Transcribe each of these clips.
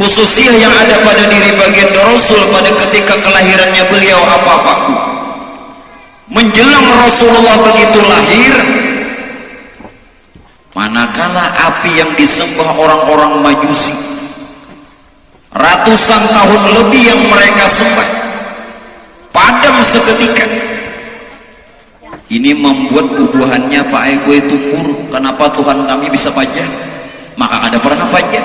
khususiyah yang ada pada diri baginda Rasul pada ketika kelahirannya beliau apa-apa. Menjelang Rasulullah begitu lahir, manakala api yang disembah orang-orang Majusi ratusan tahun lebih yang mereka sembah padam seketika. Ini membuat bubuhannya Pak Ego itu murung. Kenapa Tuhan kami bisa pajah? Maka ada pernah pajah.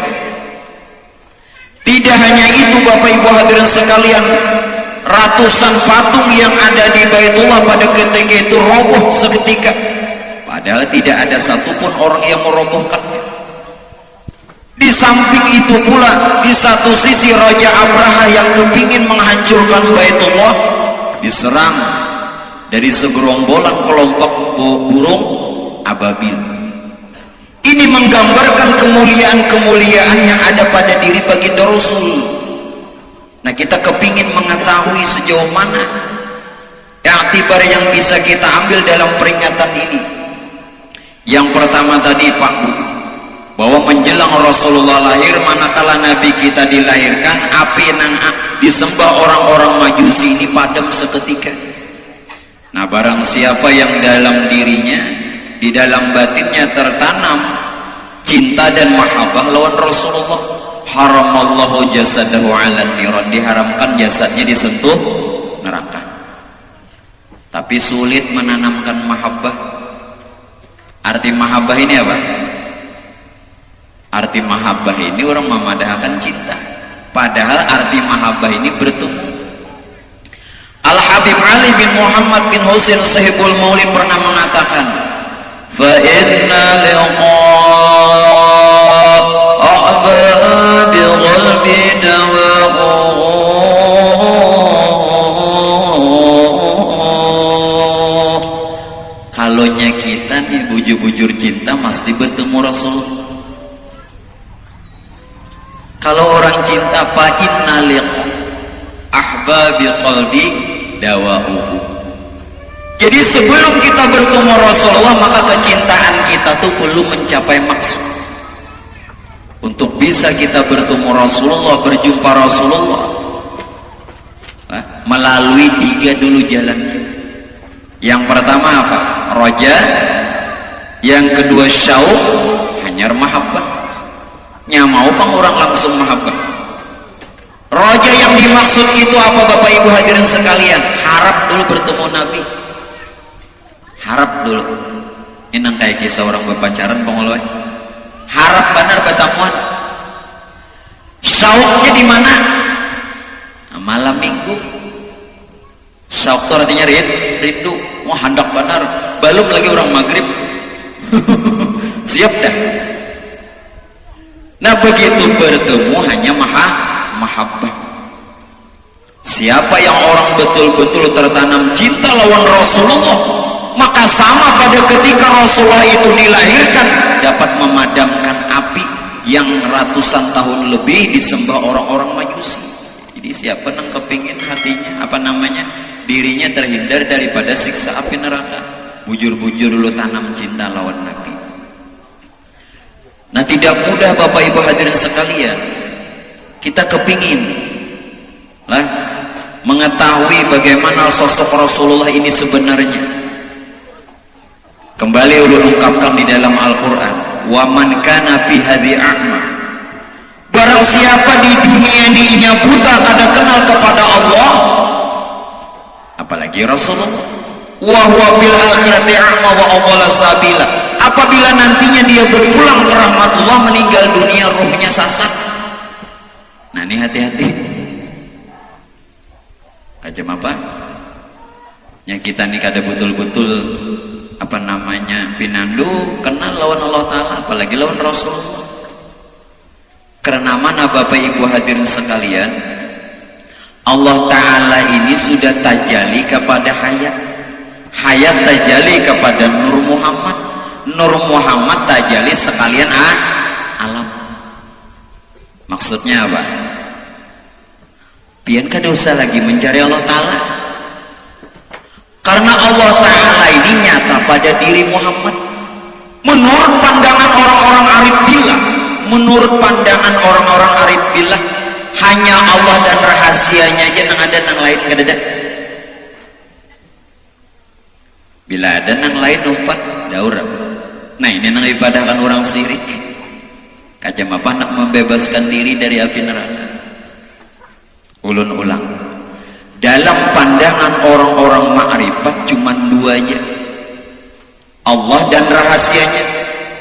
Tidak hanya itu Bapak Ibu hadirin sekalian, ratusan patung yang ada di Baitullah pada ketika itu roboh seketika. Padahal tidak ada satupun orang yang merobohkannya. Di samping itu pula, di satu sisi Raja Abraha yang kepingin menghancurkan Baitullah diserang dari segerombolan kelompok burung ababil. Ini menggambarkan kemuliaan-kemuliaan yang ada pada diri baginda Rasul. Nah, kita kepingin mengetahui sejauh mana i'tibar yang bisa kita ambil dalam peringatan ini. Yang pertama tadi Pak Bu, bahwa menjelang Rasulullah lahir, manakala Nabi kita dilahirkan, api yang disembah orang-orang Majusi ini padam seketika. Nah, barang siapa yang dalam dirinya, di dalam batinnya tertanam cinta dan mahabbah lawan Rasulullah, haramallahu jasadahu 'alan niran, diharamkan jasadnya disentuh neraka. Tapi sulit menanamkan mahabbah. Arti mahabbah ini apa? Arti mahabbah ini orang memadahkan cinta, padahal arti mahabbah ini bertemu. Al-Habib Ali bin Muhammad bin Husain Sahibul Maulid pernah mengatakan, fa inna liqa ahbabi qalbi dawahu. Kalonya kita nih bujur-bujur cinta mesti bertemu Rasulullah. Kalau orang cinta, fa inna liqa ahbabi qalbi dawahu. Jadi sebelum kita bertemu Rasulullah, maka kecintaan kita tuh belum mencapai maksud. Untuk bisa kita bertemu Rasulullah, berjumpa Rasulullah, melalui 3 dulu jalannya. Yang pertama apa? Roja. Yang kedua syauq, hanyar mahabbah. Nya mau pang orang langsung mahabbah. Roja yang dimaksud itu apa Bapak Ibu hadirin sekalian? Harap dulu bertemu Nabi. Harap dulu. Ini nang kayak kisah orang berpacaran pengoloi. Harap benar batamuan. Syauqnya di mana? Nah, malam minggu. Syauq itu artinya rindu. Wah, hendak benar. Belum lagi orang maghrib. Siap dah. Nah, begitu bertemu hanya mahabbah. Siapa yang orang betul-betul tertanam cinta lawan Rasulullah, maka sama pada ketika Rasulullah itu dilahirkan dapat memadamkan api yang ratusan tahun lebih disembah orang-orang Majusi. Jadi siapa yang kepingin hatinya dirinya terhindar daripada siksa api neraka, bujur-bujur dulu tanam cinta lawan Nabi. Nah, tidak mudah Bapak Ibu hadirin sekalian, kita kepingin mengetahui bagaimana sosok Rasulullah ini sebenarnya. Kembali ulun ungkapkan di dalam Al-Quran, wa man kana fi hadhi a'ma, barang siapa di dunia ini buta kada kenal kepada Allah, apalagi Rasulullah, wa huwa bil akhirati a'ma wa adalla sabila, apabila nantinya dia berpulang ke rahmatullah, meninggal dunia ruhnya sasat. Nah, ini hati-hati. Kajam apa? Yang kita nih kada betul-betul pinandu kenal lawan Allah Ta'ala, apalagi lawan Rasulullah. Karena mana Bapak Ibu hadirin sekalian, Allah Ta'ala ini sudah tajali kepada hayat tajali kepada Nur Muhammad, Nur Muhammad tajali sekalian alam. Maksudnya apa? Pian kada usah lagi mencari Allah Ta'ala, karena Allah Ta'ala ini nyata pada diri Muhammad. Menurut pandangan orang-orang arif billah, menurut pandangan orang-orang arif billah, rahasianya aja nang ada nang lain kada ada. Bila ada nang lain umpat daur. Nah ini nang ibadahkan orang syirik. Kacam apa nak membebaskan diri dari api neraka. Ulun ulang. Dalam pandangan orang-orang ma'rifat cuma dua aja. Allah dan rahasianya.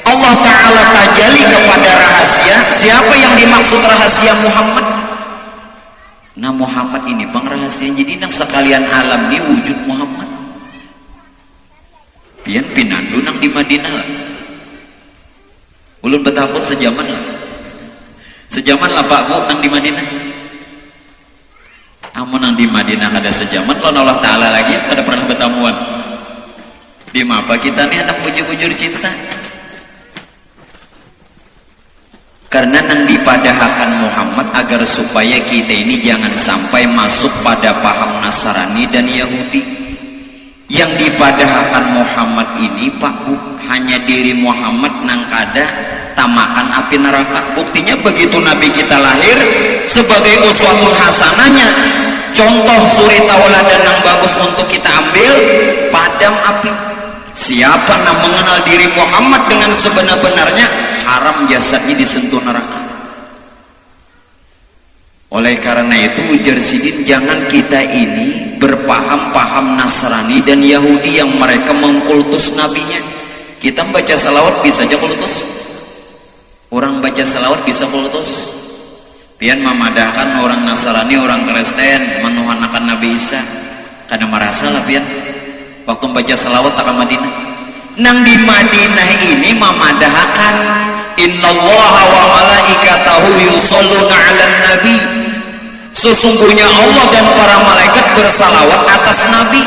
Allah Ta'ala tajali kepada rahasia. Siapa yang dimaksud rahasia? Muhammad. Nah Muhammad ini pengrahasia. Jadi nang sekalian alam ini wujud Muhammad. Pian pinandu nang di Madinah lah. Ulun betapun sejaman lah. Sejaman lah Pak Bu nang di Madinah. Amun nang di Madinah ada sejaman lawan Allah Ta'ala lagi pada pernah bertamuan. Di mapa kita nih anak bujur-bujur cinta. Karena nang dipadahkan Muhammad agar supaya kita ini jangan sampai masuk pada paham Nasrani dan Yahudi. Yang dipadahkan Muhammad ini Pak Bu, hanya diri Muhammad nang kada tamakan api neraka. Buktinya begitu Nabi kita lahir sebagai uswatun hasanahnya, contoh suri tauladan yang bagus untuk kita ambil, padam api. Siapa yang mengenal diri Muhammad dengan sebenar-benarnya, haram jasadnya disentuh neraka. Oleh karena itu ujar Sidin, jangan kita ini berpaham-paham Nasrani dan Yahudi yang mereka mengkultus nabinya. Kita baca salawat bisa aja kultus. Orang baca salawat bisa kultus. Pian memadahkan orang Nasrani, orang Kristen menuhankan Nabi Isa. Karena merasa lah pian waktu baca salawat tak ke Madinah. Nang di Madinah ini memadahkan innallaha wa malaikatahu yusholluna 'alan nabi. Sesungguhnya Allah dan para malaikat bersalawat atas Nabi.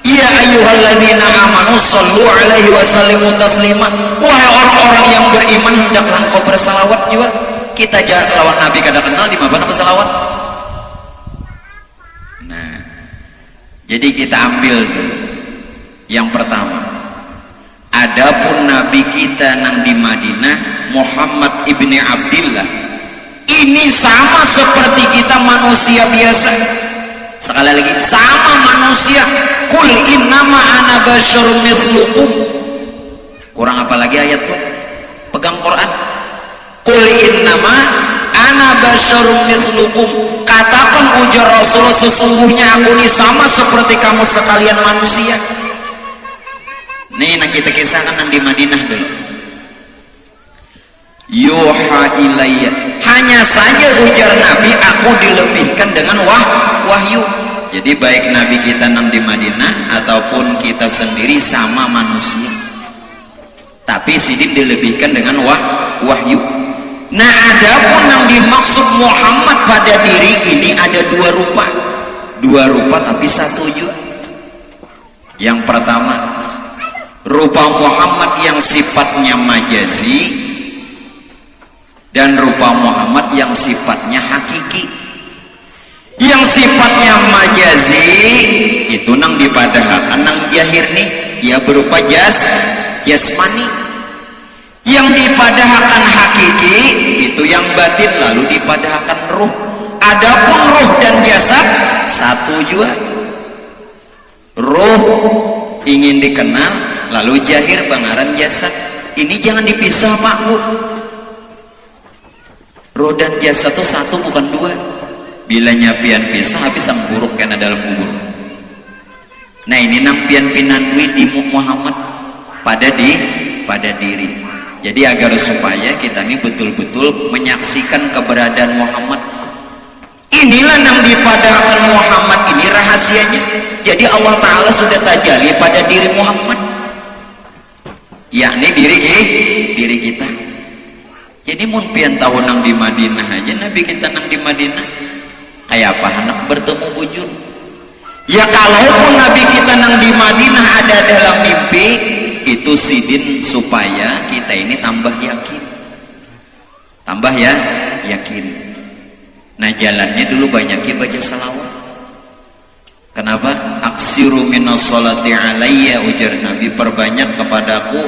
Ya ayyuhalladzina amanu shallu 'alaihi wa sallimu taslima. Wahai orang-orang yang beriman, hendaklah engkau bersalawat juga. Kita lawan Nabi kada kenal di mana bersalawat. Nah, jadi kita ambil dulu. Yang pertama, adapun Nabi kita nang di Madinah, Muhammad ibni Abdillah, ini sama seperti kita manusia biasa. Sekali lagi, sama manusia. Kul innama ana basyarum mithlukum. Kurang apa lagi ayat tuh? Pegang Quran. Kul innama ana basyarum mithlukum. Katakan ujar Rasulullah, sesungguhnya aku ini sama seperti kamu sekalian manusia. Nih nak kita kisahkan nang di Madinah dulu. Yuha ilayya, hanya saja ujar Nabi, aku dilebihkan dengan wahyu. Jadi baik Nabi kita nang di Madinah ataupun kita sendiri sama manusia, tapi Sidin dilebihkan dengan wahyu. Nah adapun yang dimaksud Muhammad pada diri ini ada dua rupa tapi satu juga. Yang pertama, rupa Muhammad yang sifatnya majazi dan rupa Muhammad yang sifatnya hakiki. Yang sifatnya majazi itu nang dipadahkan nang jahir nih, ya berupa jasmani. Yang dipadahkan hakiki itu yang batin, lalu dipadahkan ruh. Adapun ruh dan jasad satu juga. Ruh ingin dikenal, lalu jahir bangaran jasad. Ini jangan dipisah Pak Bu. Roh dan jasad itu satu bukan dua. Bila nyapian pisah habis buruk karena dalam kubur. Nah ini nampian pinandui di Muhammad pada diri. Jadi agar supaya kita ini betul-betul menyaksikan keberadaan Muhammad. Inilah yang dipadahkan Muhammad ini rahasianya. Jadi Allah Ta'ala sudah tajali pada diri Muhammad, yakni diri kita. Jadi mungkin tahun nang di Madinah aja Nabi kita nang di Madinah kayak apa hendak bertemu bujur. Ya kalaupun Nabi kita nang di Madinah ada dalam mimpi, itu Sidin supaya kita ini tambah yakin. Nah jalannya dulu banyakin baca salawat. Kenapa? Aksiru minas sholati alayya, ujar Nabi, perbanyak kepadaku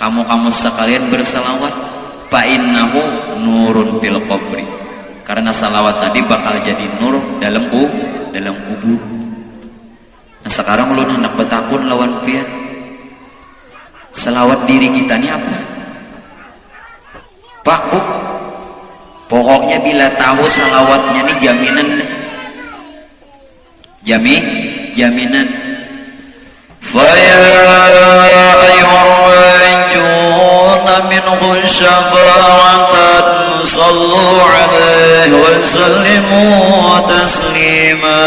kamu sekalian bersalawat. Fa innahu nurun fil qabri, karena salawat tadi bakal jadi nur dalam kubur. Nah sekarang ulun hendak betakun lawan pian, selawat diri kita ini apa? Pak Bu, pokoknya bila tahu salawatnya ini jaminan. Faya ayyurajuna minhu syafa'atan sallu alaihi wa sallimu taslima.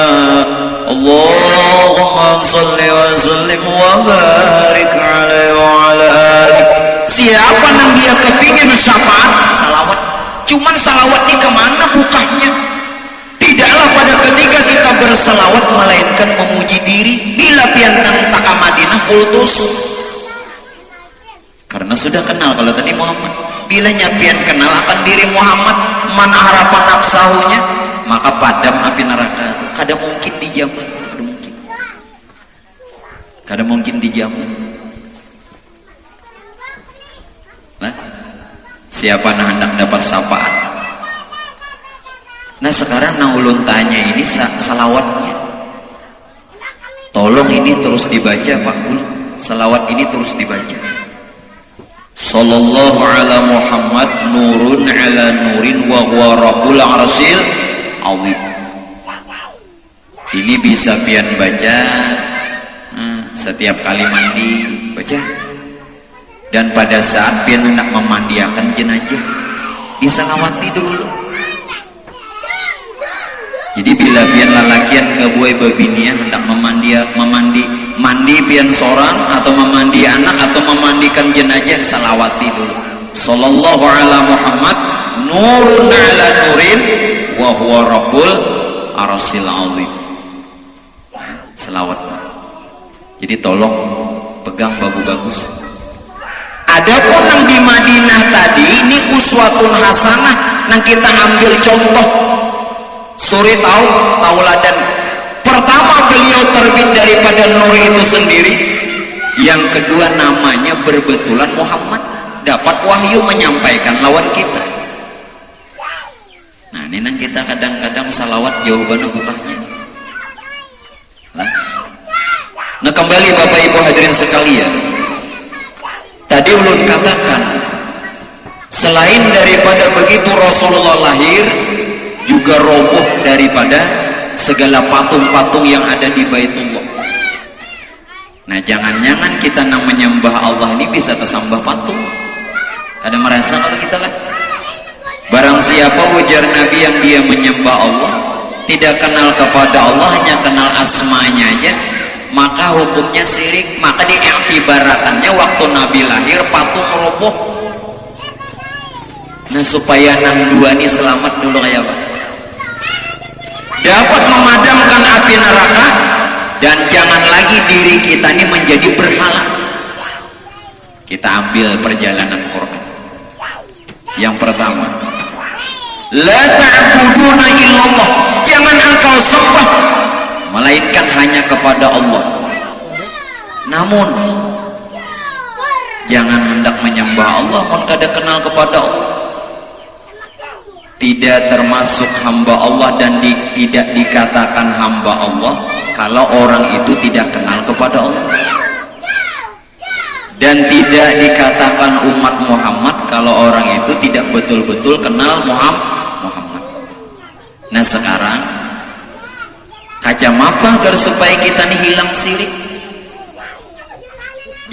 Allahumma salli wa sallim wa barik alaihi wa ala alihi. Siapa yang dia kepingin syafaat salawat, cuman salawat ini kemana bukanya? Tidaklah pada ketika kita berselawat melainkan memuji diri. Bila piantang taka Madinah kultus, karena sudah kenal kalau tadi Muhammad. Bila nyapian kenal akan diri Muhammad, man harapan nafsahunya, maka padam api neraka. Kada mungkin dijamu, kada mungkin dijamu. Nah, siapa yang hendak dapat syafaat? Nah sekarang nang ulun tanya ini salawatnya, tolong ini terus dibaca Pak Ul, salawat ini terus dibaca. Sallallahu ala Muhammad nurun ala nurin wa huwa rabbul arsyil azim. Ini bisa pian baca setiap kali mandi baca, dan pada saat pian hendak memandiakan jenazah disalawati dulu. Jadi bila pian lalakian ke buai babinian hendak mandi pian sorang atau memandi anak atau memandikan jenazah, salawati dulu. Sallallahu ala Muhammad nurun ala nurin wa huwa rabbul arsyil azim. Selawat. Jadi tolong pegang bagus. Adapun yang di Madinah tadi ini uswatun hasanah, yang kita ambil contoh. Suri tauladan. Pertama beliau terbit daripada nur itu sendiri. Yang kedua namanya berbetulan Muhammad, dapat wahyu menyampaikan lawan kita. Nah ini nang kita kadang-kadang salawat jawabannya bukanya lah. Nah kembali Bapak Ibu hadirin sekalian, tadi ulun katakan selain daripada begitu Rasulullah lahir, juga roboh daripada segala patung-patung yang ada di Baitullah. Nah jangan-jangan kita nang menyembah Allah ini bisa tersambah patung. Ada merasa kalau kita lah, barang siapa ujar Nabi yang dia menyembah Allah, tidak kenal kepada Allah, hanya kenal asmanya aja, maka hukumnya syirik. Maka diiktibarakannya waktu Nabi lahir patung roboh. Nah supaya nang dua ini selamat dulu kayak apa? Dapat memadamkan api neraka, dan jangan lagi diri kita ini menjadi berhala. Kita ambil perjalanan Quran. Yang pertama, la ta'buduna illallah, jangan engkau sembah melainkan hanya kepada Allah. Namun jangan hendak menyembah Allah pun kada kenal kepada Allah. Tidak termasuk hamba Allah dan tidak dikatakan hamba Allah kalau orang itu tidak kenal kepada Allah, dan tidak dikatakan umat Muhammad kalau orang itu tidak betul-betul kenal Muhammad. Nah sekarang kacamata agar supaya kita ini hilang syirik.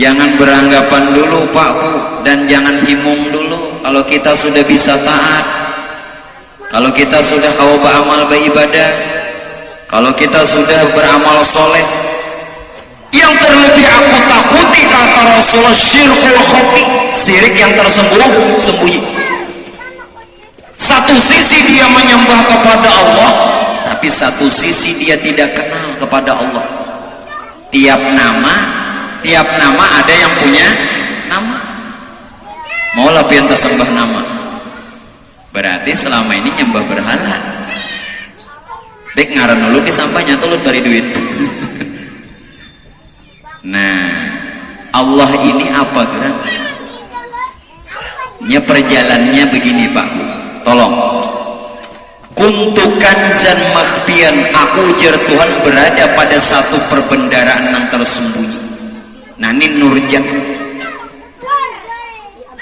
Jangan beranggapan dulu Pak Bu, dan jangan himung dulu kalau kita sudah bisa taat, kalau kita sudah kau beramal beribadah, kalau kita sudah beramal soleh. Yang terlebih aku takuti kata Rasulullah syirkul khafi, syirik yang tersembunyi. Satu sisi dia menyembah kepada Allah, tapi satu sisi dia tidak kenal kepada Allah. Tiap nama ada yang punya nama. Maulah pian tersembah nama, berarti selama ini nyembah berhala. Dek ngaran dulu di sampahnya tulut bari duit. Nah Allah ini apa gerak? Nya perjalanannya begini Pak, tolong Kuntu kanzan makhfiyan, aku ujar Tuhan berada pada satu perbendaraan yang tersembunyi. Nani nurjat.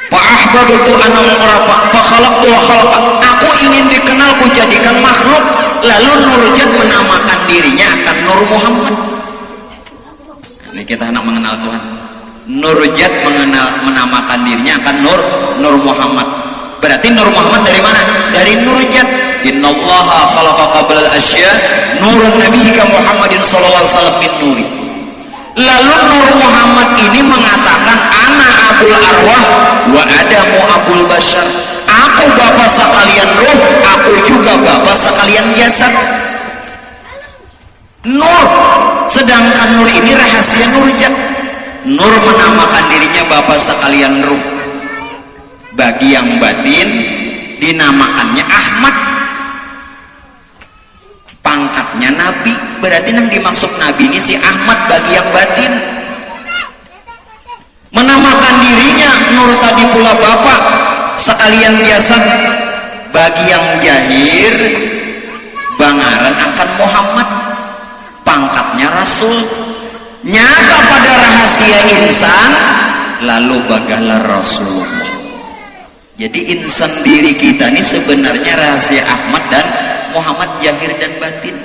Fa'ahbabtu an a'rafa fa khalaqtu wa khalaqa. Aku ingin dikenal, ku jadikan makhluk. Lalu nurjat menamakan dirinya akan Nur Muhammad. Ini kita hendak mengenal Tuhan. Nurjat menamakan dirinya akan Nur Muhammad. Berarti Nur Muhammad dari mana? Dari nurjat. Innallaha khalaqa qabla al-asya nurun nabiyyika Muhammadin sallallahu alaihi wasallam min nuri. Lalu Nur Muhammad ini mengatakan ana abul arwah wa adamu abul bashar. Aku bapak sekalian ruh, aku juga bapak sekalian jasad. Nur, sedangkan Nur ini rahasia nurjat. Nur menamakan dirinya bapak sekalian ruh. Bagi yang batin dinamakannya Ahmad. Pangkatnya Nabi, berarti yang dimaksud Nabi ini si Ahmad bagi yang batin. Menamakan dirinya Nur tadi pula bapak sekalian jasad. Bagi yang jahir bangaran akan Muhammad, pangkatnya Rasul. Nyata pada rahasia insan, lalu bagalah Rasulullah. Jadi insan diri kita ini sebenarnya rahasia Ahmad dan Muhammad, jahir dan batin.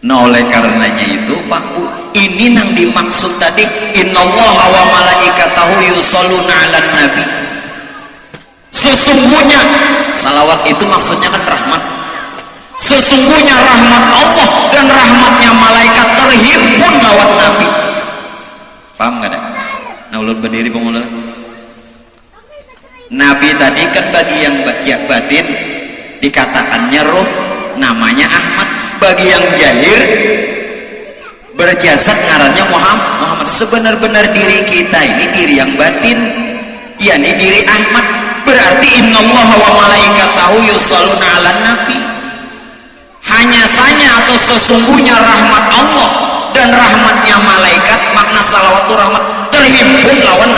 Nah oleh karenanya itu Pak Bu, ini yang dimaksud tadi innallaha wa malaikatahu yusholluna 'alan nabi. Sesungguhnya salawat itu maksudnya kan rahmat. Sesungguhnya rahmat Allah dan rahmatnya malaikat terhimpun lawan nabi. Paham nggak ada? Nah ulun berdiri pengulang. Nabi tadi kan bagi yang batin dikatakannya roh, namanya Ahmad. Bagi yang jahir berjasad ngarannya Muhammad. Sebenar-benar diri kita ini diri yang batin, yakni diri Ahmad. Berarti innallaha wa malaikatahu yusholluna 'alan nabi. Hanya saja atau sesungguhnya rahmat Allah dan rahmatnya malaikat, makna salawatu rahmat terhimpun lawan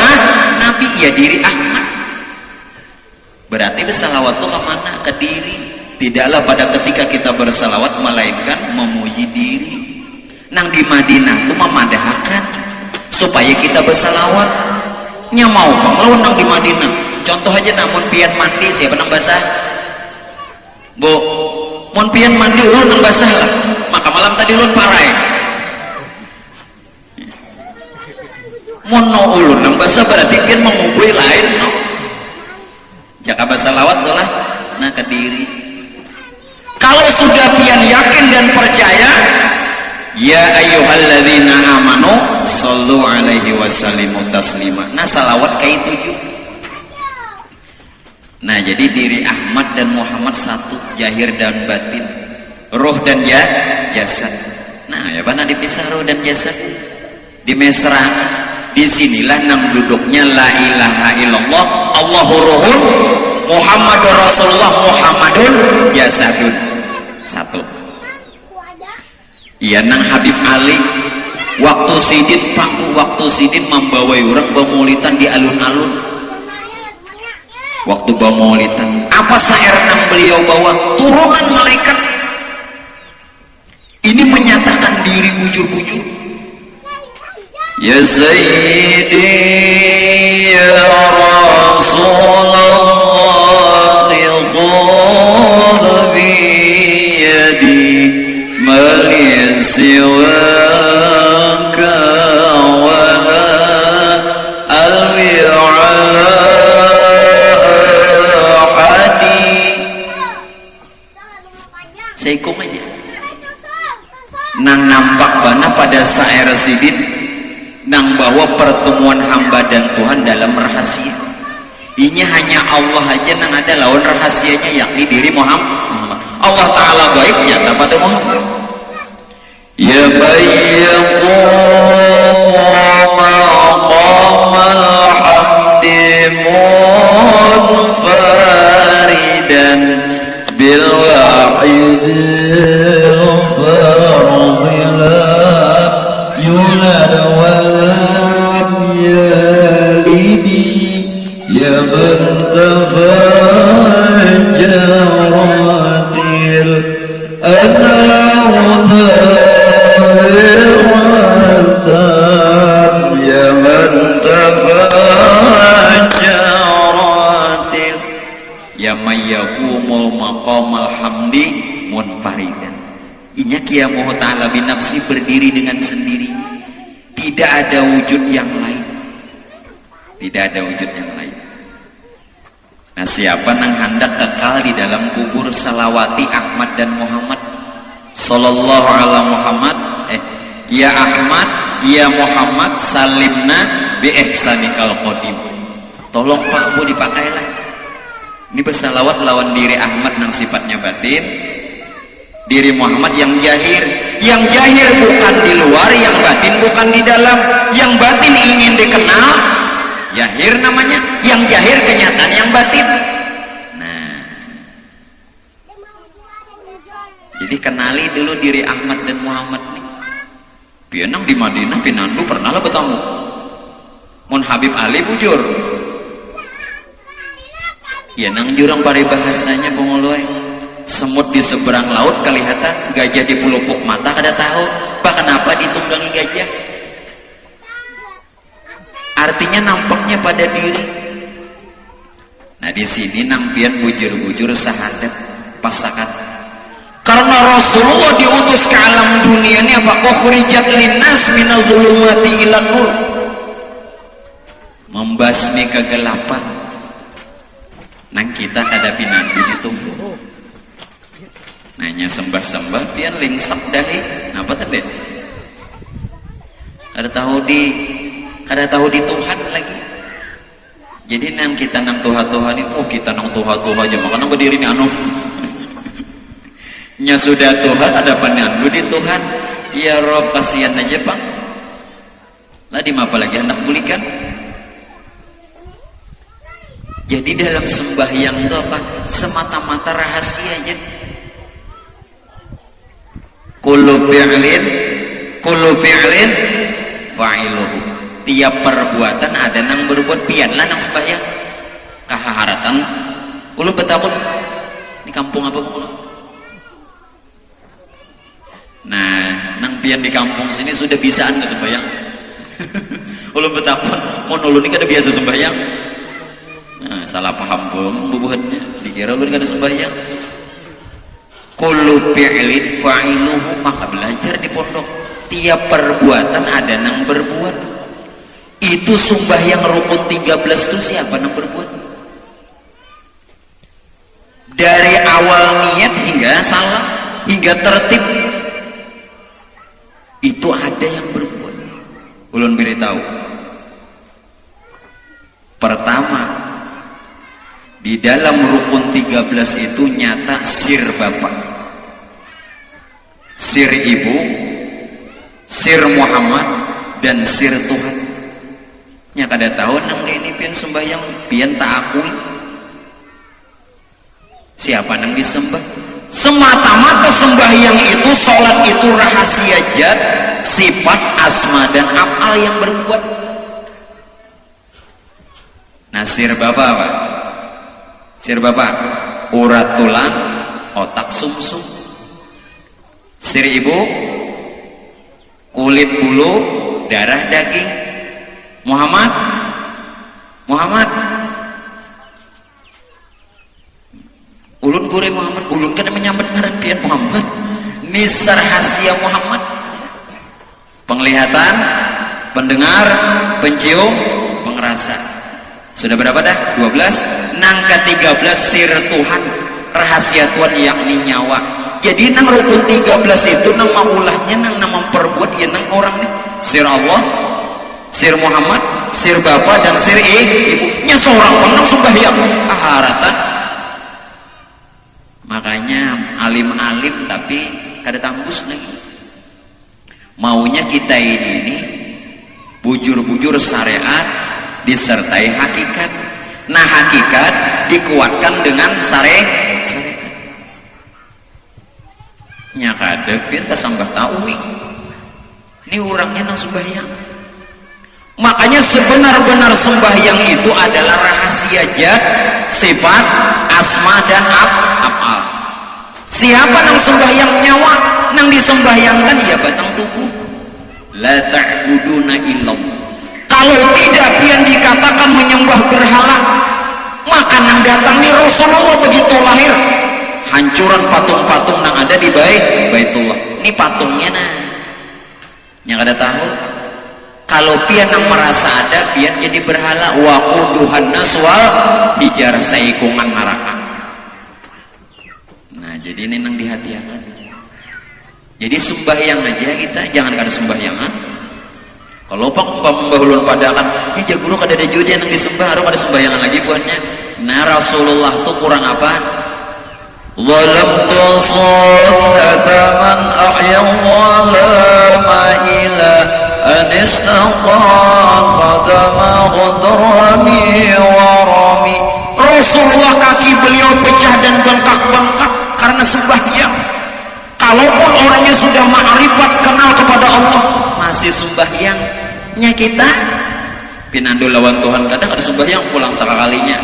nabi, ya diri Ahmad. Berarti bersalawat itu kemana? Ke diri. Tidaklah pada ketika kita bersalawat melainkan memuji diri. Nang di Madinah itu memadahkan supaya kita bersalawat. Nya mau bang nang di Madinah. Contoh aja namun pian mandi siapa nang basah? Bu, mun pian mandi ulun nang basah lah. Maka malam tadi ulun parai. Mun no ulun nang basah berarti pian mengubui lain no. Jaka bersalawat lah, nah ke diri. Kalau sudah pian yakin dan percaya, ya ayyuhalladzina amanu shallu alaihi wasallimu taslima. Nah salawat kayak itu juga. Nah jadi diri Ahmad dan Muhammad satu, jahir dan batin, roh dan jasad. Nah ya mana dipisah roh dan jasad? Dimesrakan. Disinilah nang duduknya la ilaha illallah Allahu ruhun Muhammadur Rasulullah Muhammadun jasadun. Satu. Iya nang Habib Ali waktu sidin Pak, waktu sidin membawai orang bamulitan di alun-alun. Waktu bamulitan apa sair nang beliau bawa? Turunan malaikat. Ini menyatakan diri bujur-bujur. Ya Sayyidi ya Rasulullah khudh bi yadi man siwaka wa la alwi ala ahadi. Seikum aja nang nampak bana pada sair sidin nang bawa pertemuan hamba dan Tuhan dalam rahasia. Ini hanya Allah aja nang ada lawan rahasianya, yakni diri Muhammad. Allah Ta'ala gaib nyata pada Muhammad. Ya bayyaqu maqamal hamdi munfaridan bil wahid fardila yulad walam yalidi ya bantafajjarati yaqumul maqamal hamdi munfaridan. Inya Kiya Moho Ta'ala binafsi berdiri dengan sendiri, tidak ada wujud yang lain, tidak ada wujud yang lain. Nah, siapa nang hendak kekal di dalam kubur salawati Ahmad dan Muhammad sallallahu ala Muhammad, ya Ahmad ya Muhammad salimna bi ihsanikal qadim. Tolong Pak Bu dipakailah. Ini bersalawat lawan diri Ahmad nang sifatnya batin, diri Muhammad yang jahir. Yang jahir bukan di luar, yang batin bukan di dalam. Yang batin ingin dikenal, jahir namanya. Yang jahir kenyataan yang batin. Nah, jadi kenali dulu diri Ahmad dan Muhammad nih. Pianang di Madinah pinandu pernah lah bertemu. Mun Habib Ali bujur. Ya nang jurang paribahasanya pengoloy. Semut di seberang laut kelihatan, gajah di pelupuk mata kada tahu. Pak kenapa ditunggangi gajah? Artinya nampaknya pada diri. Nah di sini nampian bujur-bujur sahadat pasakan. Karena Rasulullah diutus ke alam dunia ini apa? Ukhrijat linnas minal dhulumati ilan nur. Membasmi kegelapan. Nang kita ada pinandu ditunggu. Nanya sembah-sembah pian lingsak dahi. Napa tadi? Kada tahu di Tuhan lagi. Jadi nang kita nang Tuhan ini, oh kita nang Tuhan aja makanya berdiri nih anu. Nya sudah Tuhan ada panandu di Tuhan. Ya Rob kasihan aja Pak. Lah di apa lagi anak bulikan? Jadi dalam sembahyang itu apa? Semata-mata rahasia aja. Kullu fi'lin fa'iluhu. Tiap perbuatan ada nang berbuat pianlah nang sembahyang. Kaharatan ulun betakun di kampung apa pula. Nah, nang pian di kampung sini sudah bisaan ke sembahyang. Ulun betakun mun ulun ini kada biasa sembahyang. Nah, salah paham pun bubuhannya. Dikira ulun kada sembahyang. Kullu fi'lin fa'iluhu, maka belajar di pondok. Tiap perbuatan ada nang berbuat. Itu sembahyang rukun 13 itu siapa nang berbuat? Dari awal niat hingga salam, hingga tertib, itu ada yang berbuat. Ulun beritahu. Pertama, di dalam rukun 13 itu nyata sir bapak, sir ibu, sir Muhammad, dan sir Tuhan. Nya kada tahu nang ini pian sembahyang pian tak akui siapa nang disembah. Semata-mata sembahyang itu, sholat itu rahasia zat, sifat, asma dan af'al yang berbuat. Nah sir bapak apa? Sir bapak urat tulang, otak sumsum. Sir ibu kulit bulu, darah daging. Muhammad ulun kure Muhammad, ulun kan menyambut ngaran pian Muhammad. Nisar rahasia Muhammad. Penglihatan, pendengar, pencium, pengerasa. Sudah berapa dah? 12. Nang ke-13 sir Tuhan, rahasia Tuhan yakni nyawa. Jadi nang rukun 13 itu nang maulahnya nang memperbuat ya nang orang nih. Sir Allah, sir Muhammad, sir Bapak dan sir ibunya seorang orang sembahyang aharatan. Makanya alim-alim tapi kada tambus lagi. Maunya kita ini bujur-bujur syariat disertai hakikat. Nah hakikat dikuatkan dengan syariat. Nya kada kita sambah tahu ini orangnya nang sembahyang. Makanya sebenar-benar sembahyang itu adalah rahasia zat, sifat, asma dan af'al. Siapa nang sembahyang nyawa, nang disembahyangkan ya batang tubuh. La ta'buduna illallah. Kalau tidak pian dikatakan menyembah berhala, maka nang datang nih Rasulullah begitu lahir hancuran patung-patung yang ada di Baitullah. Ini patungnya nah yang ada tahu kalau pian yang merasa ada pian jadi berhala waquduhan nas wal hijarah saikungan neraka. Nah jadi ini nang dihati-hati. Jadi sembahyang aja kita, jangan kada sembahyangan. Kalau pembahulun padakan, jaguru kada ada juga yang disembah, harus ada sembahyangan lagi buatnya. Nah Rasulullah tuh kurang apa? Walamtu sunnata man ahya walama ila anistaqa qadama ghudrami warami. Rasulullah kaki beliau pecah dan bengkak-bengkak karena sembahyang. Kalaupun orangnya sudah ma'rifat kenal kepada Allah masih sembahyangnya kita pinandu lawan Tuhan kadang ada sembahyang pulang sekalinya.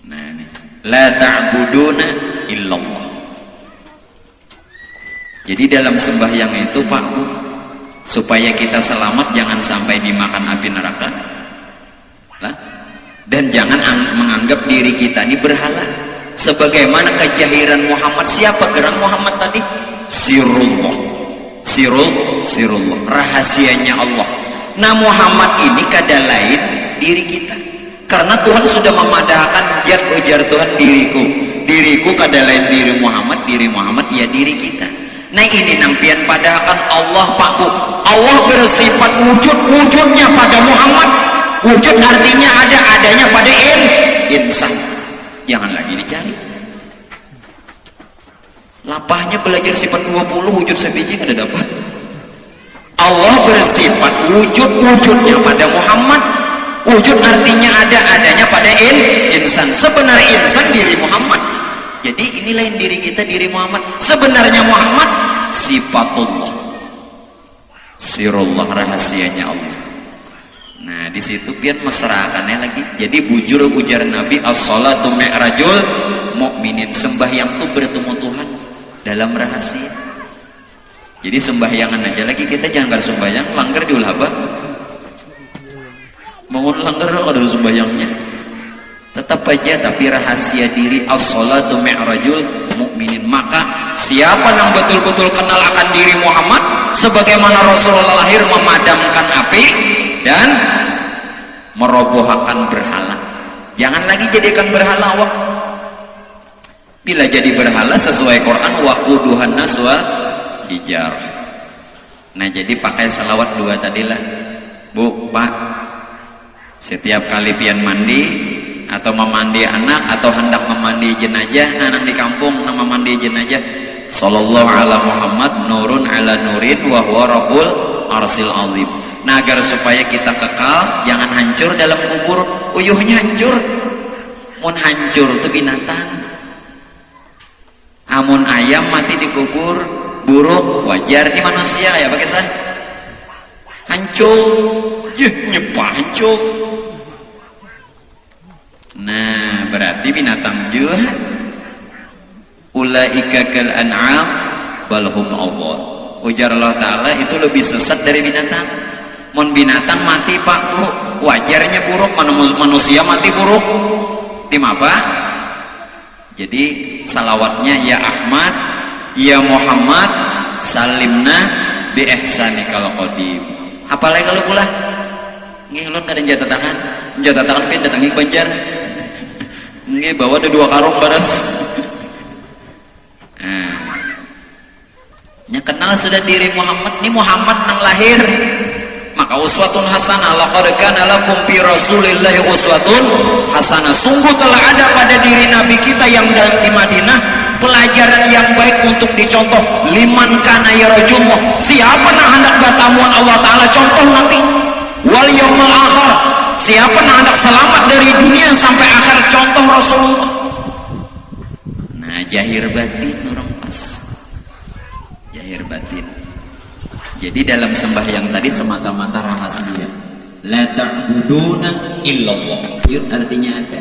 Nah ini la ta'buduna illallah. Jadi dalam sembahyang itu Pak Bu, supaya kita selamat jangan sampai dimakan api neraka lah, dan jangan menganggap diri kita ini berhala. Sebagaimana kejahiran Muhammad, siapa gerak Muhammad tadi? Sirullah, sirullah, rahasianya Allah. Nah Muhammad ini kada lain diri kita, karena Tuhan sudah memadahkan jat ujar Tuhan diriku kada lain diri Muhammad ya diri kita. Nah ini nampian padahkan Allah Pak Bu, Allah bersifat wujudnya pada Muhammad. Wujud artinya adanya pada insan. Jangan lagi dicari. Lapahnya belajar sifat 20 wujud sebiji kada dapat. Allah bersifat wujudnya pada Muhammad. Wujud artinya adanya pada insan. Sebenarnya insan diri Muhammad. Jadi ini lain diri kita, diri Muhammad. Sebenarnya Muhammad sifatullah, sirullah, rahasianya Allah. Nah di situ biar mesrakannya lagi. Jadi bujur ujar Nabi as-salatu mi'rajul mu'minin, sembahyang tuh bertemu Tuhan dalam rahasia. Jadi sembahyangan aja lagi kita, jangan kada sembahyang langgar diulaba. Bangun langgar ada sembahyangnya. Tetap aja tapi rahasia diri as-salatu mi'rajul mu'minin. Maka siapa yang betul-betul kenal akan diri Muhammad sebagaimana Rasulullah lahir memadamkan api dan merobohkan berhala. Jangan lagi jadikan berhala wak. Bila jadi berhala sesuai Quran waquduhan nas wal hijarah. Nah jadi pakai salawat 2 tadilah Bu Pak. Setiap kali pian mandi atau memandi anak atau hendak memandi jenazah anak di kampung nama mandi jenazah sallallahu ala Muhammad nurun ala nurin wa huwa rabbul arsil azim. Nah agar supaya kita kekal jangan hancur dalam kubur. Uyuhnya hancur, mun hancur itu binatang. Amun ayam mati di kubur, buruk wajar di manusia ya pakai sah hancur nyepah hancur. Nah berarti binatang juga ulaika kal an'am balhum awwal. Ujar Allah Ta'ala itu lebih sesat dari binatang. Mun binatang mati Pak Bu wajarnya buruk, manusia mati buruk tim apa? Jadi salawatnya ya Ahmad ya Muhammad salimna bi ihsanikal qadim. Apalagi kalau pula ngilun kada jatah tangan pin datangi Banjar nge bawa ada 2 karung baras. Nah nya kenal sudah diri Muhammad. Ini Muhammad nang lahir maka uswatun hasanah, laqad kana lakum fi rasulillahi uswatun hasanah. Sungguh telah ada pada diri Nabi kita yang di Madinah pelajaran yang baik untuk dicontoh. Liman kana yarjullah, siapa yang hendak batamuan Allah Ta'ala contoh Nabi. Wal yaumil akhir, siapa yang hendak selamat dari dunia sampai akhir contoh Rasulullah. Nah jahir batin orang pas, jahir batin. Jadi dalam sembahyang tadi semata-mata rahasia. La ta'buduna illallah. Artinya ada.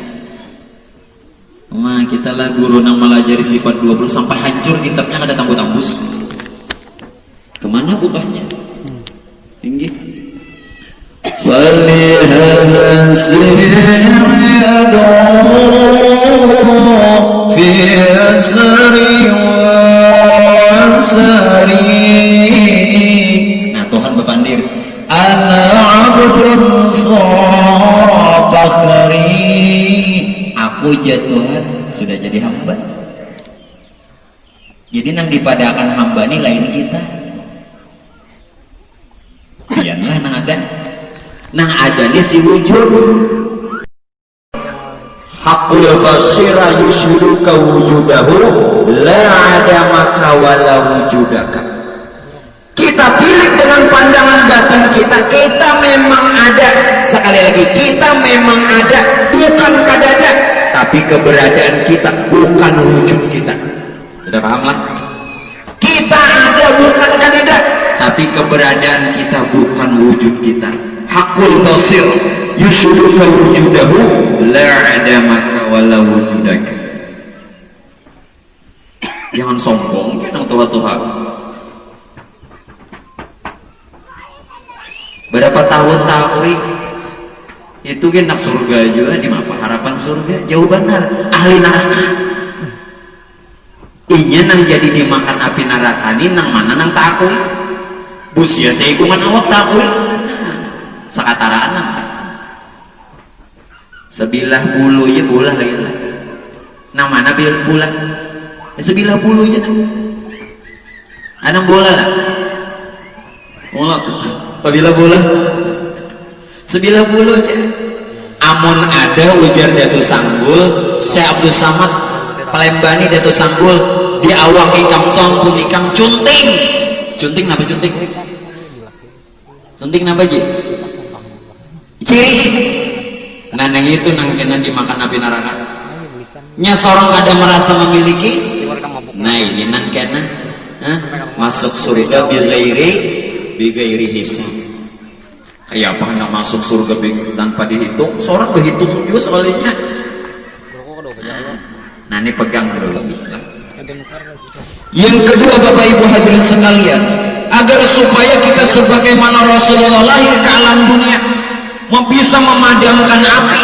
Nah, kita lah guru yang melajari sifat 20 sampai hancur kitabnya ada tambus-tambus. Kemana bukannya? Tinggi. فلهذا السر يدعو في أسري وأسري. Nah Tuhan berpandir, ana abdun sara fakhri, aku ya Tuhan sudah jadi hamba. Jadi nang dipadakan hamba ini lain kita. Iyalah nang ada di si wujud. Hakul basira yushiruka wujudahu la ada maka wala wujudaka. Kita tilik dengan pandangan batin kita, kita memang ada. Sekali lagi, kita memang ada, bukan kadada, tapi keberadaan kita bukan wujud kita. Sudah paham lah? Kita ada bukan kadada, tapi keberadaan kita bukan wujud kita. Hakul basir yushiruka wujudahu la ada maka wala wujudaka. Jangan sombong, jangan tua-tua. Berapa tahun tahu itu kan nak surga juga di mana harapan surga jauh benar ahli neraka. Inya nang jadi dimakan api neraka ini nang mana nang takui busia seikungan awak takui sakataraan sebilah bulunya bola lagi lah. Nang mana bola sebilah bulunya ada bola lah bola. Apabila bola sebilah bulu aja. Amun ada ujar Datuk Sanggul, Syekh Abdul Samad Palembani Datuk Sanggul di awak ikam tong pun ikam cunting. Cunting apa cunting? Cunting apa ji? Ciri. Nah yang itu nang kena dimakan api neraka. Nya seorang ada merasa memiliki. Nah ini nang kena masuk surga bigairi hisab. Kayak apa hendak masuk surga tanpa dihitung? Seorang berhitung juga soalnya. Nah ini pegang dulu Islam. Yang kedua Bapak Ibu hadirin sekalian, agar supaya kita sebagaimana Rasulullah lahir ke alam dunia, bisa memadamkan api,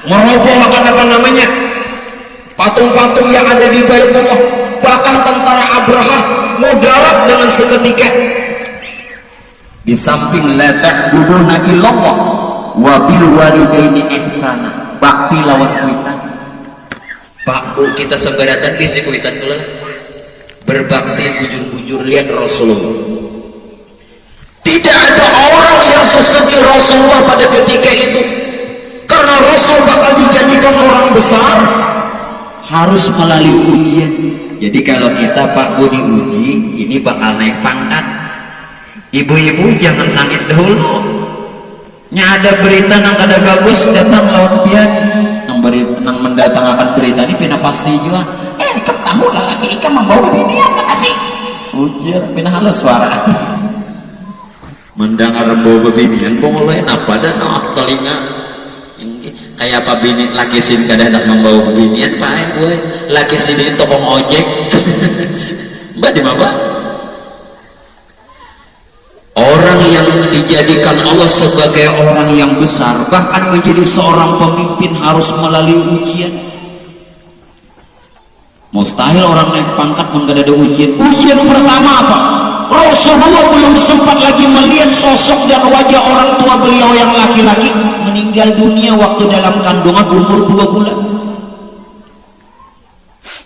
merobohkan apa namanya patung-patung yang ada di Baitullah, bahkan tentara Abraha mudarat dengan seketika. Di samping la ta'buduna illallah wa bil walidaini ihsana, bakti lawan kuitan. Pak Bu kita sebaratan di si kuitan kula berbakti bujur-bujur lihat Rasulullah. Tidak ada orang yang sesedih Rasulullah pada ketika itu, karena Rasul bakal dijadikan orang besar, harus melalui ujian. Jadi kalau kita Pak Bu diuji, ini bakal naik pangkat. Ibu-ibu jangan sakit dahulu. Nya ada berita nang kada bagus datang lawan pian nang mendatangkan berita ini pina pasti juga. Ikam tahu lah lagi ikam membawa bini apa kasih. Ujar pina halus suara. Mendengar membawa binian pengolain apa dan telinga. Kayak apa bini laki sin kada hendak membawa binian pak boy. Laki sini tokong ojek. Mbak di mana? Orang yang dijadikan Allah sebagai orang yang besar, bahkan menjadi seorang pemimpin harus melalui ujian. Mustahil orang naik pangkat menggak ada ujian. Ujian pertama apa? Rasulullah belum sempat lagi melihat sosok dan wajah orang tua beliau yang laki-laki meninggal dunia waktu dalam kandungan umur 2 bulan.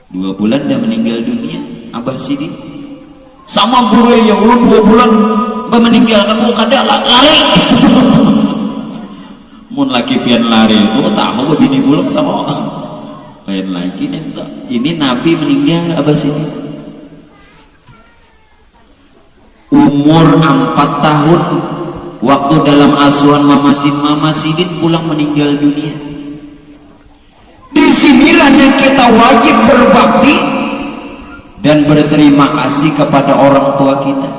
2 bulan dia meninggal dunia. Abah Sidi sama guru yang ulun 2 bulan meninggal kamu kada lari. Mun laki pian lari itu tahu bini belum sama lain lagi nih. Ini Nabi meninggal abah sini umur 4 tahun waktu dalam asuhan Mama Sidin pulang meninggal dunia. Disinilah yang kita wajib berbakti dan berterima kasih kepada orang tua kita.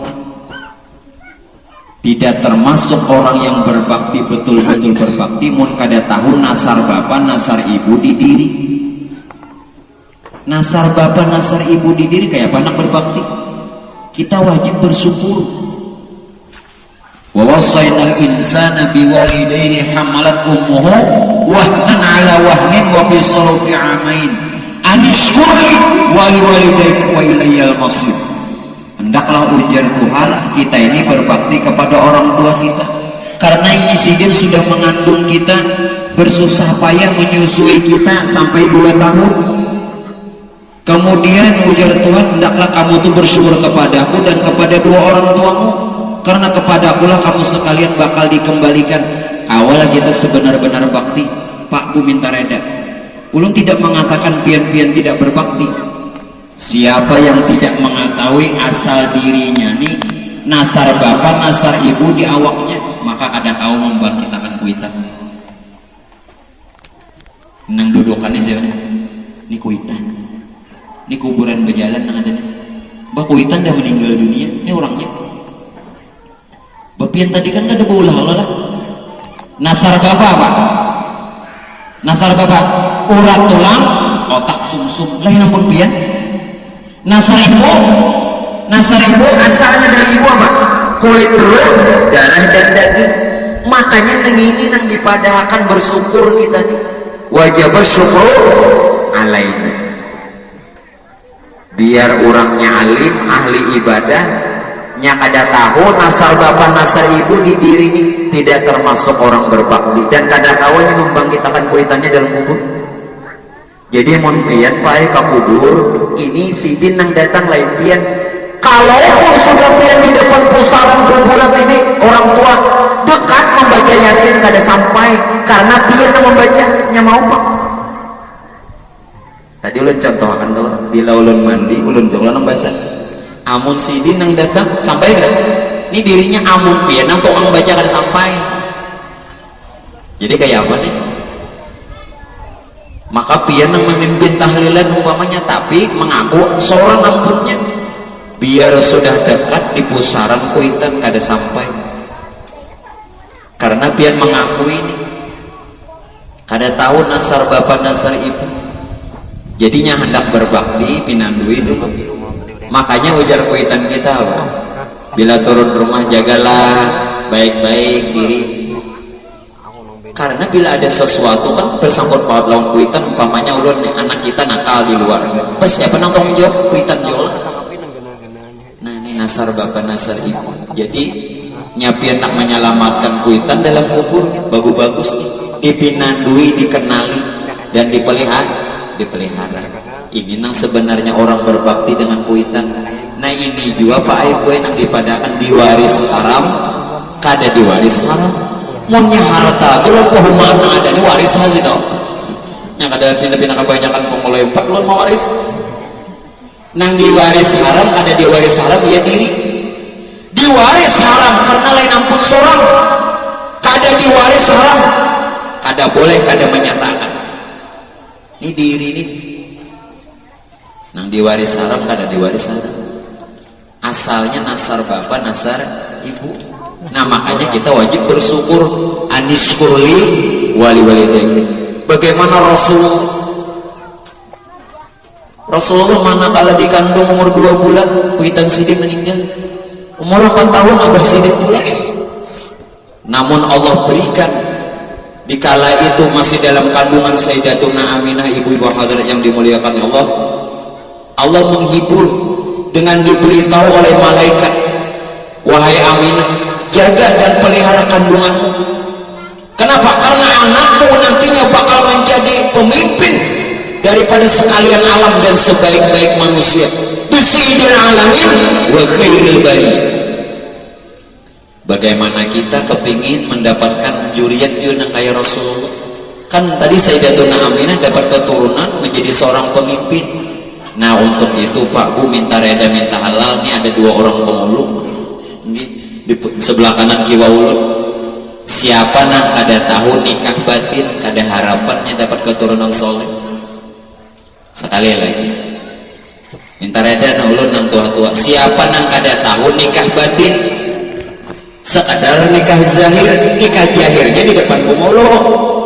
Tidak termasuk orang yang berbakti betul-betul berbakti mun kada tahu nasar bapak nasar ibu di diri. Nasar bapak nasar ibu di diri kayak apa nak berbakti? Kita wajib bersyukur. wa wasainal insana biwalidayhi hamalat ummuhu wahnan ala wahnin wa fisaluhu fi amain anishkur wa liwalidayka wa ilayyal masir. Hendaklah ujar Tuhan kita ini berbakti kepada orang tua kita, karena ini sidin sudah mengandung kita, bersusah payah menyusui kita sampai 2 tahun. Kemudian ujar Tuhan, hendaklah kamu tuh bersyukur kepadaku dan kepada 2 orang tuamu, karena kepada akulah kamu sekalian bakal dikembalikan. Kawalah kita sebenar-benar bakti. Pak Bu minta reda, ulun tidak mengatakan pian-pian tidak berbakti. Siapa yang tidak mengetahui asal dirinya nih, nasar bapak nasar ibu di awaknya, maka kada tahu membangkitakan kuitan. Nang dudukannya siapa? Ini kuitan, ini kuburan berjalan nang ada nih. Bah kuitan dah meninggal dunia, ini orangnya. Bapian tadi kan kada baulah lah. Nasar bapak pak, nasar bapak urat tulang, otak sumsum, lain ampun pian. Nasar ibu asalnya dari ibu apa? Kulit perut, darah dan daging. Makanya ini nang dipadahkan bersyukur kita nih. Wajib bersyukur alaina. Biar orangnya alim, ahli ibadah, nya kada tahu nasar bapak nasar ibu di diri ini tidak termasuk orang berbakti dan kada kawannya membangkitakan kuitannya dalam kubur. Jadi mon pian pae ka kubur ini sidin nang datang lain pian. Kalau sudah pian di depan pusaran kuburan ini orang tua dekat membaca Yasin kada sampai karena pian nang membacanya mau pak. Tadi ulun contohkan dulu bila ulun mandi ulun jauh nang basa. Amun sidin nang datang sampai kada. Ini dirinya amun pian nang tukang baca kada sampai. Jadi kayak apa nih? Maka pian yang memimpin tahlilan umpamanya tapi mengaku seorang ampunnya biar sudah dekat di pusaran kuitan kada sampai karena pian mengaku ini kada tahu nasar bapak nasar ibu jadinya hendak berbakti pinandui dulu. Makanya ujar kuitan kita bila turun rumah jagalah baik-baik diri. Karena bila ada sesuatu kan bersangkut paut lawan kuitan umpamanya ulun nih anak kita nakal di luar pas siapa nang tanggung jawab kuitan jola. Nah ini nasar bapak nasar ibu jadi nyapian nak menyelamatkan kuitan dalam kubur bagus-bagus nih dipinandui dikenali dan dipelihara. Ini nang sebenarnya orang berbakti dengan kuitan. Nah ini juga Pak Ibu yang dipadakan diwaris haram kada diwaris haram. Monnya harta itu lo mana ada di waris masih tau yang ada pindah-pindah kebanyakan pemulai 4 lo mau waris nang diwaris haram ada diwaris haram ya diri diwaris haram karena lain ampun seorang kada diwaris haram kada boleh kada menyatakan ini diri ini nang diwaris haram kada diwaris haram asalnya nasar bapak nasar ibu. Nah makanya kita wajib bersyukur anishkurli wali walidayk. Bagaimana Rasulullah manakala dikandung umur 2 bulan kuitan sidin meninggal, umur 4 tahun abah sidin pulang. Namun Allah berikan dikala itu masih dalam kandungan Sayyidatuna Aminah ibu-ibu hadirat yang dimuliakan Allah. Allah menghibur dengan diberitahu oleh malaikat, wahai Aminah, jaga dan pelihara kandunganmu. Kenapa? Karena anakmu nantinya bakal menjadi pemimpin daripada sekalian alam dan sebaik-baik manusia. Bisayyidil alamin wa khairil bariyah. Bagaimana kita kepingin mendapatkan juriat yang kayak Rasulullah? Kan tadi Sayyidatuna Aminah dapat keturunan menjadi seorang pemimpin. Nah untuk itu Pak Bu minta reda minta halal. Ini ada 2 orang pemulung di sebelah kanan kiwa ulun. Siapa nang kada tahu nikah batin kada harapannya dapat keturunan soleh. Sekali lagi minta reda ulun nang tua-tua. Siapa nang kada tahu nikah batin sekadar nikah zahir, nikah jahirnya di depan pemulung,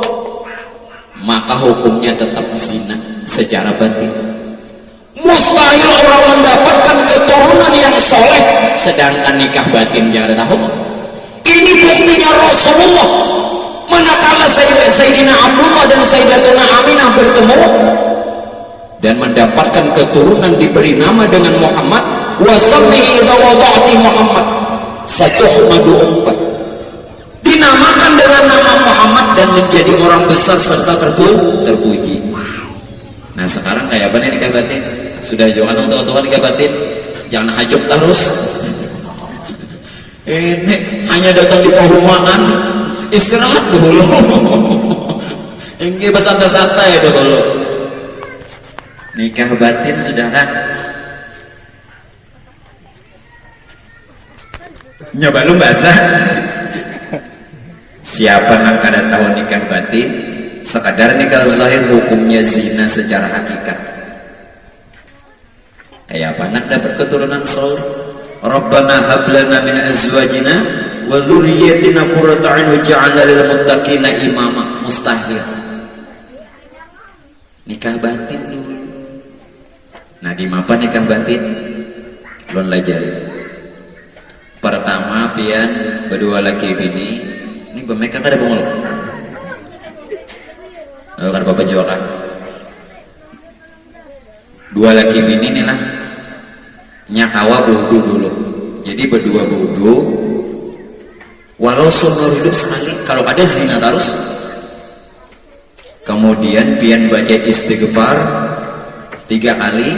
maka hukumnya tetap zina secara batin. Mustahil orang mendapatkan keturunan yang soleh sedangkan nikah batin jangan tahu. Ini buktinya Rasulullah manakala Sayyidina Abdullah dan Sayyidatuna Aminah bertemu dan mendapatkan keturunan diberi nama dengan Muhammad. Wasammi idza wada'ti Muhammad satuhmadu ummah, dinamakan dengan nama Muhammad dan menjadi orang besar serta terpuji. Nah sekarang kayak apa nih nikah batin? Sudah jangan untuk nikah batin, jangan hajuk terus. Ini hanya datang di perumahan, istirahat dulu. Ini bersantai-santai dulu. Nikah batin sudah kan? Nyoba lu basah. Siapa yang kada tahu nikah batin? Sekadar nikah zahir hukumnya zina secara hakikat. Kayak apa anak dapat keturunan soleh? Rabbana hab lana min azwajina wa dzurriyyatina qurrata a'yun waj'alna lil muttaqina imama. Mustahil. Nikah batin dulu. Nah di mapa nikah batin? Lon lajari. Pertama pian berdua laki bini. Ini bemeka kada bongol. Kada bapak Jawa kan. Dua laki bini inilah nyakawa bodoh dulu. Jadi berdua bodoh. Walau seumur hidup sekali, kalau ada zina terus. Kemudian pian baca istighfar 3 kali.